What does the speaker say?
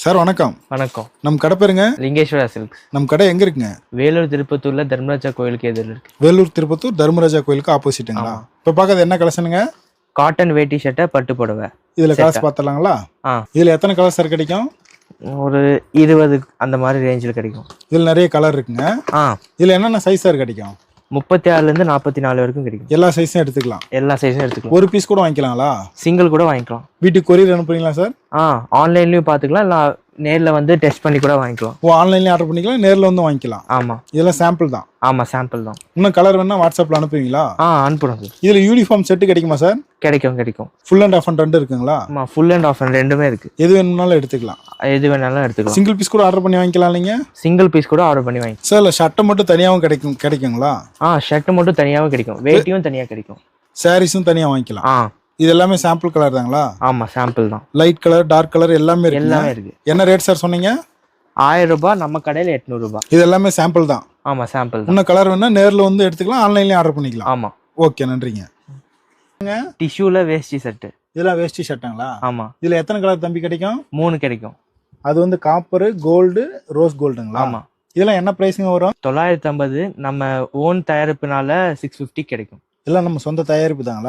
Sir வணக்கம். வணக்கம். நம்ம கடை பேருங்க? லிங்கேஸ்வரா சில்க்ஸ். நம்ம கடை எங்க இருக்குங்க? வேலூர் திருப்பத்தூர்ல தர்மராஜா கோயிலுக்கு எதிரில் இருக்கு. வேலூர் திருப்பத்தூர் தர்மராஜா கோயிலுக்கு ஆப்போசிட்டுங்களா? இப்போ பார்க்கறது என்ன கலெக்ஷனுங்க? காட்டன் வேட்டி ஷர்ட்டை பட்டு புடவை. இதுல கலர்ஸ் பார்த்தலாங்களா? இதுல எத்தனை கலர் சார் கிடைக்கும்? ஒரு 20 அந்த மாதிரி ரேஞ்சில் கிடைக்கும். இதுல நிறைய கலர் இருக்குங்க. இதுல என்னென்ன சைஸ் சார் கிடைக்கும்? 36ல இருந்து 44 வரைக்கும் கிடைக்கும். எல்லா சைஸும் எடுத்துக்கலாம். எல்லா சைஸும் எடுத்துக்கலாம். ஒரு பீஸ் கூட வாங்கிக்கலாங்களா? சிங்கிள் கூட வாங்கிக்கலாம். வீட்டுக்கு கொரியர் அனுப்புறீங்களா சார்? ஆன்லைன்லயும் பாத்துக்கலாம், இல்ல நேர்ல வந்து டெஸ்ட் பண்ணி கூட வாங்கிக்கலாம். ஆன்லைன்லயே ஆர்டர் பண்ணிக்கலாம், நேர்ல வந்து வாங்கிக்கலாம். ஆமா, இதெல்லாம் சாம்பிள் தான். ஆமா, சாம்பிள் தான். இன்னும் கலர் வேணா வாட்ஸ்அப்ல அனுப்புவீங்களா? அனுப்புறோம் சார். இதுல யூனிஃபார்ம் செட் கிடைக்குமா சார்? கிடைக்கும். ஃபுல் அண்ட் ஆஃப் ரெண்டு இருக்குங்களா? ஆமா, ஃபுல் அண்ட் ஆஃப் ரெண்டுமே இருக்கு. எது வேணும்னாலும் எடுத்துக்கலாம். எது வேணாலும் எடுத்துக்கலாம். சிங்கிள் பீஸ் கூட ஆர்டர் பண்ணி வாங்கிக்கலாம். நீங்க சிங்கிள் பீஸ் கூட ஆர்டர் பண்ணி வாங்கி சார். ஷர்ட் மட்டும் தனியாவும் கிடைக்குங்களா? ஷர்ட் மட்டும் தனியாவும் கிடைக்கும், வேட்டியும் தனியா கிடைக்கும், சாரீஸும் தனியா வாங்கிக்கலாம். இது எல்லாமே சாம்பிள் கலர் தாங்களா? ஆமா, சாம்பிள் தான். லைட் கலர், டார்க் கலர் எல்லாமே இருக்கு. என்ன ரேட் சார் சொன்னீங்க? 1000 ரூபாய். நம்ம கடையில 800 ரூபாய். இது எல்லாமே சாம்பிள் தான். ஆமா, சாம்பிள் தான். இன்னும் கலர் வேணா நேர்ல வந்து எடுத்துக்கலாம், ஆன்லைன்லயே ஆர்டர் பண்ணிக்கலாம். ஆமா. ஓகே, நன்றிங்க. டிஷ்யூல வேஷ்டி செட். இதெல்லாம் வேஷ்டி ஷர்ட்டுங்களா? ஆமா. இதுல எத்தனை கலர் தம்பி கிடைக்கும்? 3 கிடைக்கும். அது வந்து காப்பர், கோல்டு, ரோஸ் கோல்டுங்களா? ஆமா. இதெல்லாம் என்ன பிரைஸிங் வரும்? 950. நம்ம ஓன் தயாரிப்புனால 650 கிடைக்கும். இதெல்லாம் நம்ம சொந்த தயாரிப்பு தாங்களா?